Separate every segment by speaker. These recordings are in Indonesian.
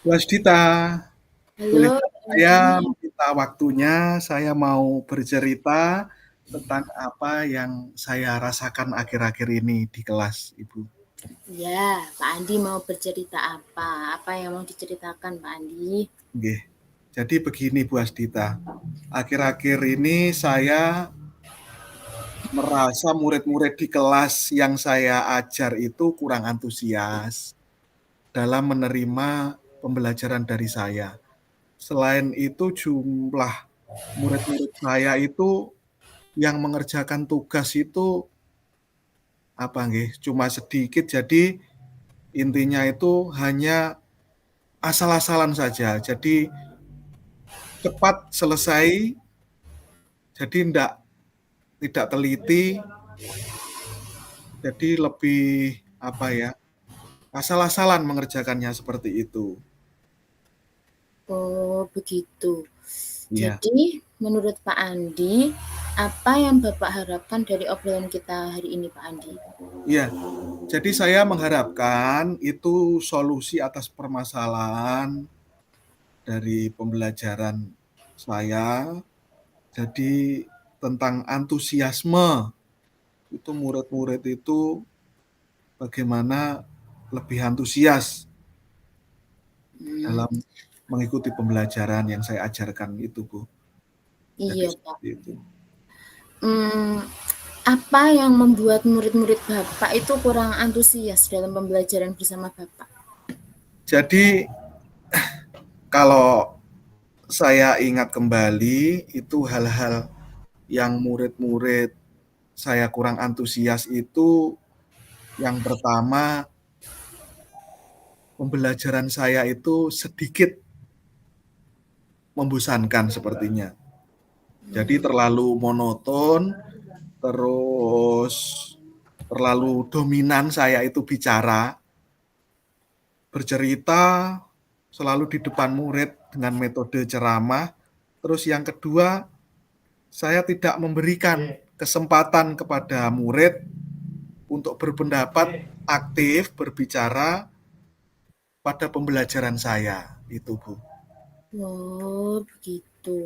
Speaker 1: Mas Dita, boleh
Speaker 2: Halo,
Speaker 1: saya
Speaker 2: Andi.
Speaker 1: minta waktunya, saya mau bercerita tentang apa yang saya rasakan akhir-akhir ini di kelas, Ibu.
Speaker 2: Ya, Pak Andi mau bercerita apa? Apa yang mau diceritakan, Pak Andi?
Speaker 1: Nggih. Jadi begini Bu Asdita, akhir-akhir ini saya merasa murid-murid di kelas yang saya ajar itu kurang antusias dalam menerima pembelajaran dari saya. Selain itu jumlah murid-murid saya itu yang mengerjakan tugas itu apa nggih cuma sedikit, jadi intinya itu hanya asal-asalan saja, jadi cepat selesai, jadi tidak teliti, jadi lebih apa ya, asal-asalan mengerjakannya seperti itu.
Speaker 2: Oh, begitu.
Speaker 1: Iya.
Speaker 2: Jadi, menurut Pak Andi, apa yang Bapak harapkan dari obrolan kita hari ini, Pak Andi?
Speaker 1: Iya, jadi saya mengharapkan itu solusi atas permasalahan dari pembelajaran saya, jadi tentang antusiasme itu murid-murid itu bagaimana lebih antusias
Speaker 2: Hmm,
Speaker 1: dalam mengikuti pembelajaran yang saya ajarkan itu, Bu. Jadi
Speaker 2: iya, Pak.
Speaker 1: seperti itu.
Speaker 2: Hmm, apa yang membuat murid-murid Bapak itu kurang antusias dalam pembelajaran bersama Bapak?
Speaker 1: Jadi kalau saya ingat kembali itu hal-hal yang murid-murid saya kurang antusias itu yang pertama pembelajaran saya itu sedikit membosankan sepertinya. Jadi
Speaker 2: Hmm,
Speaker 1: terlalu monoton, terus terlalu dominan saya itu bicara, bercerita selalu di depan murid dengan metode ceramah. Terus yang kedua, saya tidak memberikan kesempatan kepada murid untuk berpendapat aktif, berbicara pada pembelajaran saya. Itu, Bu.
Speaker 2: oh, begitu.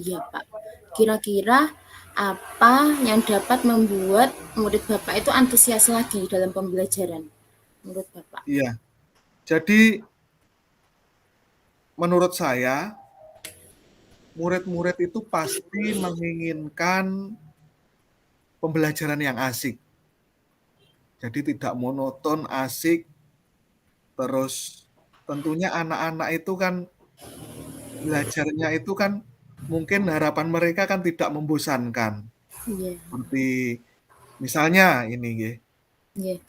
Speaker 2: Iya, Pak. Kira-kira apa yang dapat membuat murid Bapak itu antusias lagi dalam pembelajaran menurut Bapak?
Speaker 1: Iya. Jadi menurut saya, murid-murid itu pasti menginginkan pembelajaran yang asik. Jadi tidak monoton, asik, terus tentunya anak-anak itu kan belajarnya itu kan mungkin harapan mereka kan tidak membosankan.
Speaker 2: Iya,
Speaker 1: Seperti misalnya ini nggih,
Speaker 2: iya,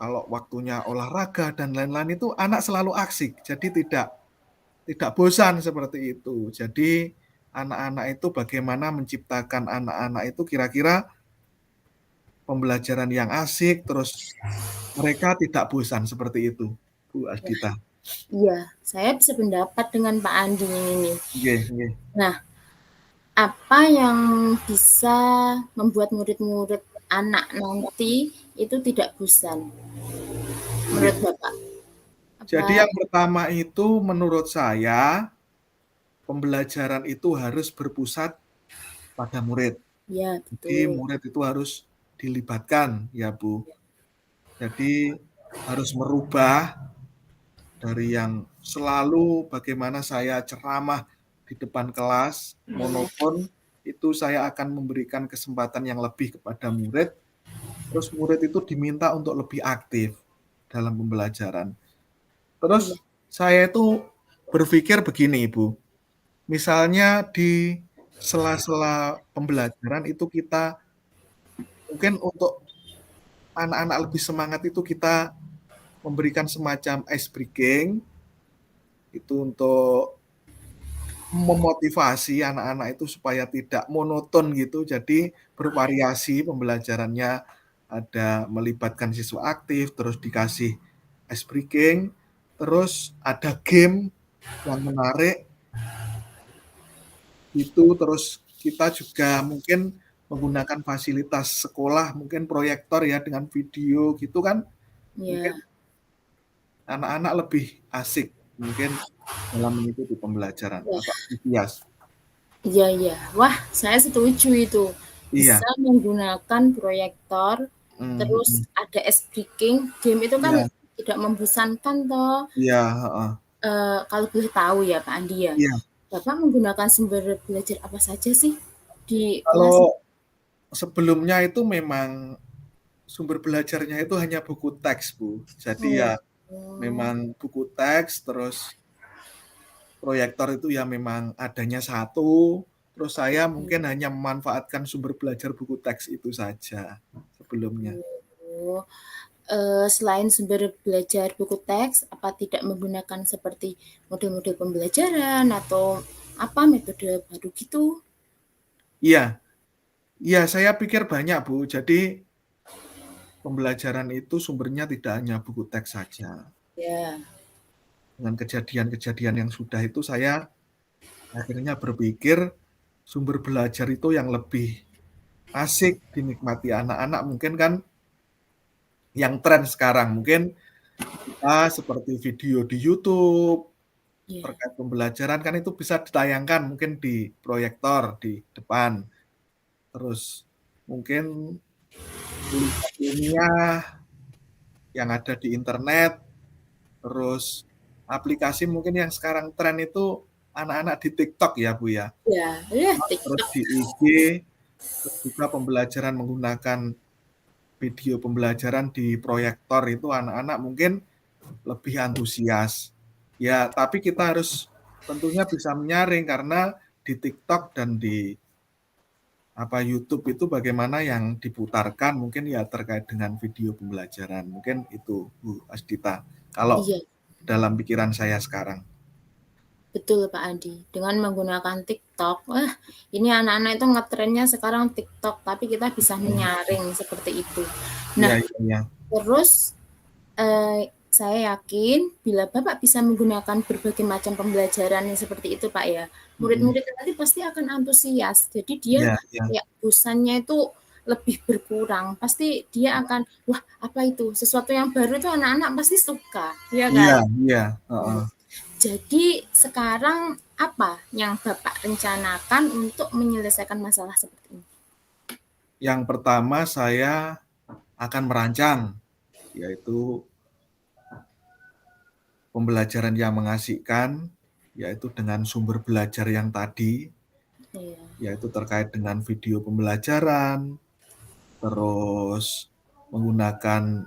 Speaker 1: kalau waktunya olahraga dan lain-lain itu anak selalu asik, jadi tidak bosan seperti itu. Jadi anak-anak itu bagaimana menciptakan anak-anak itu kira-kira pembelajaran yang asik, terus mereka tidak bosan seperti itu, Bu Asdita.
Speaker 2: iya. Saya bisa pendapat dengan Pak Andi ini.
Speaker 1: Nggih, nggih.
Speaker 2: Nah, apa yang bisa membuat murid-murid anak nanti itu tidak bosan
Speaker 1: Nggih.
Speaker 2: menurut Bapak?
Speaker 1: Jadi
Speaker 2: Apa?
Speaker 1: yang pertama itu menurut saya, pembelajaran itu harus berpusat pada murid.
Speaker 2: Ya,
Speaker 1: Jadi
Speaker 2: betul.
Speaker 1: murid itu harus dilibatkan ya, Bu. Jadi harus merubah dari yang selalu bagaimana saya ceramah di depan kelas,
Speaker 2: Ya,
Speaker 1: monoton, itu saya akan memberikan kesempatan yang lebih kepada murid, terus murid itu diminta untuk lebih aktif dalam pembelajaran.
Speaker 2: iya,
Speaker 1: Terus saya itu berpikir begini, Ibu, misalnya di sela-sela pembelajaran itu kita mungkin untuk anak-anak lebih semangat itu kita memberikan semacam ice breaking, itu untuk memotivasi anak-anak itu supaya tidak monoton gitu, jadi bervariasi pembelajarannya, ada melibatkan siswa aktif, terus dikasih ice breaking, terus ada game yang menarik, itu terus kita juga mungkin menggunakan fasilitas sekolah, mungkin proyektor ya dengan video gitu kan, mungkin
Speaker 2: iya,
Speaker 1: anak-anak lebih asik. mungkin dalam mengikuti pembelajaran
Speaker 2: Wah,
Speaker 1: atau antusias.
Speaker 2: iya iya. Wah, saya setuju itu.
Speaker 1: Iya,
Speaker 2: Bisa menggunakan proyektor, terus
Speaker 1: mhm,
Speaker 2: ada ice breaking, game itu kan
Speaker 1: iya
Speaker 2: tidak membosankan toh.
Speaker 1: iya, heeh,
Speaker 2: Kalau boleh tahu ya Pak Andi ya,
Speaker 1: iya.
Speaker 2: Bapak menggunakan sumber belajar apa saja sih di kelas?
Speaker 1: Kalau sebelumnya itu memang sumber belajarnya itu hanya buku teks, Bu. Jadi
Speaker 2: Oh,
Speaker 1: ya memang buku teks, terus proyektor itu ya memang adanya satu, terus saya mungkin hanya memanfaatkan sumber belajar buku teks itu saja sebelumnya.
Speaker 2: oh. Selain sumber belajar buku teks, apa tidak menggunakan seperti model-model pembelajaran atau apa metode baru gitu?
Speaker 1: Iya, iya saya pikir banyak, Bu. Jadi pembelajaran itu sumbernya tidak hanya buku teks saja.
Speaker 2: Ya,
Speaker 1: Dengan kejadian-kejadian yang sudah itu saya akhirnya berpikir sumber belajar itu yang lebih asik dinikmati anak-anak mungkin kan yang tren sekarang. Mungkin kita seperti video di YouTube
Speaker 2: ya,
Speaker 1: terkait pembelajaran kan itu bisa ditayangkan mungkin di proyektor di depan. Terus mungkin kuliah ilmiah yang ada di internet, terus aplikasi mungkin yang sekarang tren itu anak-anak di TikTok ya, Bu, ya.
Speaker 2: ya, ya,
Speaker 1: Terus
Speaker 2: TikTok.
Speaker 1: di IG, terus juga pembelajaran menggunakan video pembelajaran di proyektor itu anak-anak mungkin lebih antusias. Ya, tapi kita harus tentunya bisa menyaring karena di TikTok dan di YouTube itu bagaimana yang diputarkan mungkin ya terkait dengan video pembelajaran. Mungkin itu Bu Asdita. Kalau
Speaker 2: Iya,
Speaker 1: dalam pikiran saya sekarang.
Speaker 2: betul Pak Andi. Dengan menggunakan TikTok, ini anak-anak itu ngetrennya sekarang TikTok, tapi kita bisa
Speaker 1: Hmm.
Speaker 2: menyaring seperti itu.
Speaker 1: Iya,
Speaker 2: Nah,
Speaker 1: iya, iya.
Speaker 2: terus saya yakin bila Bapak bisa menggunakan berbagai macam pembelajaran yang seperti itu, Pak, ya,
Speaker 1: Mhm.
Speaker 2: murid-murid nanti pasti akan antusias. Jadi dia
Speaker 1: Iya, iya.
Speaker 2: kayak bosannya itu lebih berkurang. Pasti dia akan, "Wah, apa itu?" Sesuatu yang baru itu anak-anak pasti suka, ya
Speaker 1: Iya,
Speaker 2: kan?
Speaker 1: iya,
Speaker 2: Hmm.
Speaker 1: heeh.
Speaker 2: Jadi sekarang apa yang Bapak rencanakan untuk menyelesaikan masalah seperti ini?
Speaker 1: Yang pertama saya akan merancang, yaitu pembelajaran yang mengasihkan, yaitu dengan sumber belajar yang tadi,
Speaker 2: Iya,
Speaker 1: yaitu terkait dengan video pembelajaran, terus menggunakan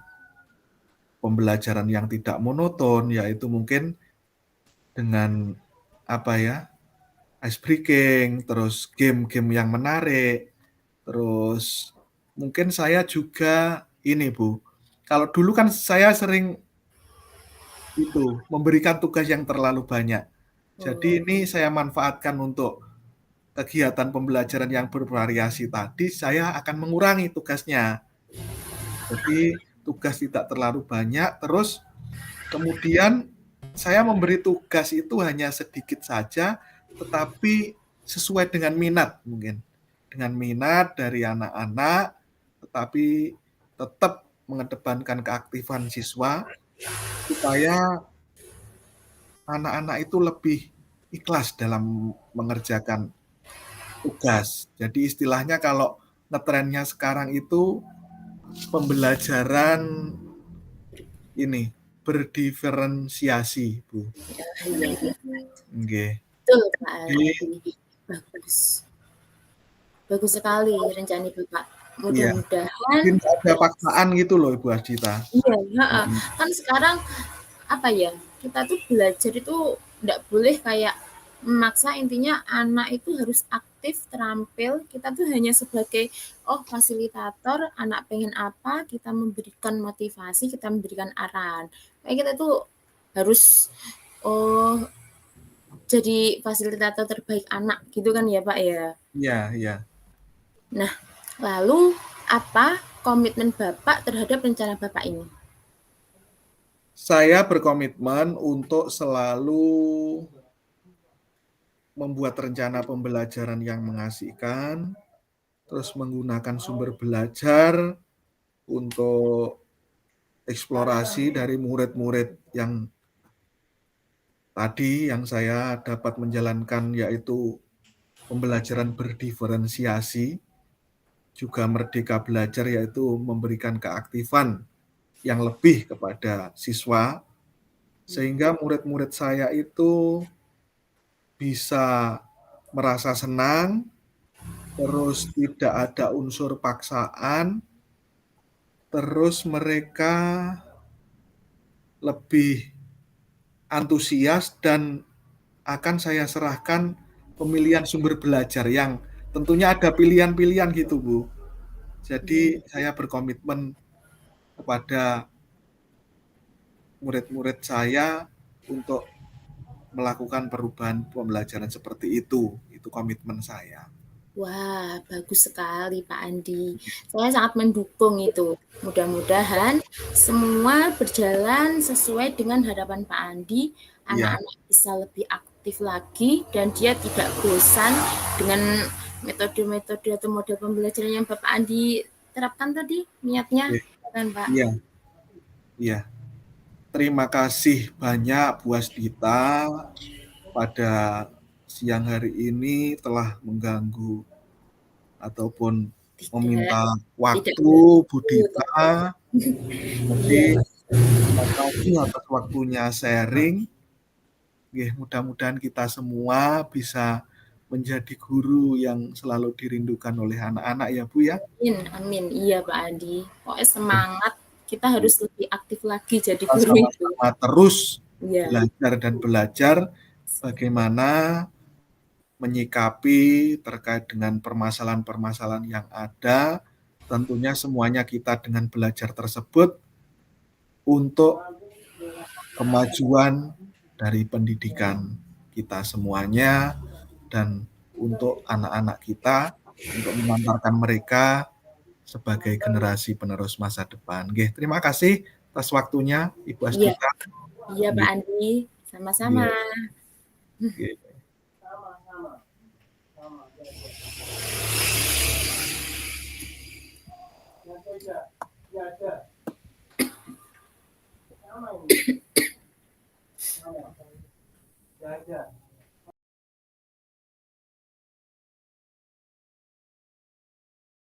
Speaker 1: pembelajaran yang tidak monoton, yaitu mungkin dengan apa ya, ice breaking, terus game-game yang menarik, terus mungkin saya juga ini Bu, kalau dulu kan saya sering itu memberikan tugas yang terlalu banyak. Jadi
Speaker 2: oh,
Speaker 1: ini saya manfaatkan untuk kegiatan pembelajaran yang bervariasi tadi, saya akan mengurangi tugasnya. Jadi tugas tidak terlalu banyak, terus kemudian saya memberi tugas itu hanya sedikit saja, tetapi sesuai dengan minat mungkin. Dengan minat dari anak-anak, tetapi tetap mengedepankan keaktifan siswa supaya anak-anak itu lebih ikhlas dalam mengerjakan tugas. Jadi istilahnya kalau ngetrennya sekarang itu pembelajaran ini berdiferensiasi, Bu.
Speaker 2: iya, iya.
Speaker 1: Nggih.
Speaker 2: Betul, Pak
Speaker 1: Jadi
Speaker 2: Aldi. Bagus. Bagus sekali rencana Bapak.
Speaker 1: iya,
Speaker 2: Mudah-mudahan
Speaker 1: jadi nggak ada paksaan gitu loh, Ibu Adita.
Speaker 2: iya, heeh.
Speaker 1: Mhm.
Speaker 2: Kan sekarang apa ya, kita tuh belajar itu nggak boleh kayak memaksa, intinya anak itu harus aktif, terampil. Kita tuh hanya sebagai, oh fasilitator, anak pengen apa, kita memberikan motivasi, kita memberikan arahan. Kayak kita tuh harus, oh jadi fasilitator terbaik anak gitu kan ya Pak ya?
Speaker 1: Iya, iya.
Speaker 2: Nah, lalu apa komitmen Bapak terhadap rencana Bapak ini?
Speaker 1: Saya berkomitmen untuk selalu membuat rencana pembelajaran yang mengasihkan, terus menggunakan sumber belajar untuk eksplorasi dari murid-murid yang tadi yang saya dapat menjalankan yaitu pembelajaran berdiferensiasi, juga merdeka belajar yaitu memberikan keaktifan yang lebih kepada siswa, sehingga murid-murid saya itu bisa merasa senang, terus tidak ada unsur paksaan, terus mereka lebih antusias dan akan saya serahkan pemilihan sumber belajar yang tentunya ada pilihan-pilihan gitu, Bu. Jadi saya berkomitmen kepada murid-murid saya untuk melakukan perubahan pembelajaran seperti itu komitmen saya.
Speaker 2: Wah, bagus sekali Pak Andi. Saya sangat mendukung itu. Mudah-mudahan semua berjalan sesuai dengan harapan Pak Andi.
Speaker 1: Iya,
Speaker 2: Anak-anak bisa lebih aktif lagi dan dia tidak bosan dengan metode-metode atau model pembelajaran yang Bapak Andi terapkan tadi. Niatnya, kan Pak?
Speaker 1: iya, iya. Terima kasih banyak Bu Asdita pada siang hari ini telah mengganggu ataupun
Speaker 2: Tidak,
Speaker 1: meminta
Speaker 2: tidak
Speaker 1: waktu Bu
Speaker 2: mengganggu.
Speaker 1: Dita. Jadi
Speaker 2: Iya,
Speaker 1: terima kasih atas waktunya sharing. Nggih, mudah-mudahan kita semua bisa menjadi guru yang selalu dirindukan oleh anak-anak ya Bu ya.
Speaker 2: amin, amin. Iya Pak Andi. Pokoknya
Speaker 1: Nggih,
Speaker 2: semangat. Kita harus lebih aktif lagi jadi
Speaker 1: kita
Speaker 2: guru itu.
Speaker 1: sama-sama terus
Speaker 2: Iya.
Speaker 1: belajar dan belajar bagaimana menyikapi terkait dengan permasalahan-permasalahan yang ada. Tentunya semuanya kita dengan belajar tersebut untuk kemajuan dari pendidikan kita semuanya dan untuk anak-anak kita, untuk mengantarkan mereka sebagai generasi penerus masa depan. Nggih, terima kasih atas waktunya Ibu
Speaker 2: Iya,
Speaker 1: Asdita.
Speaker 2: iya Pak
Speaker 1: Nggih,
Speaker 2: Andi. Sama-sama.
Speaker 1: nggih, nggih.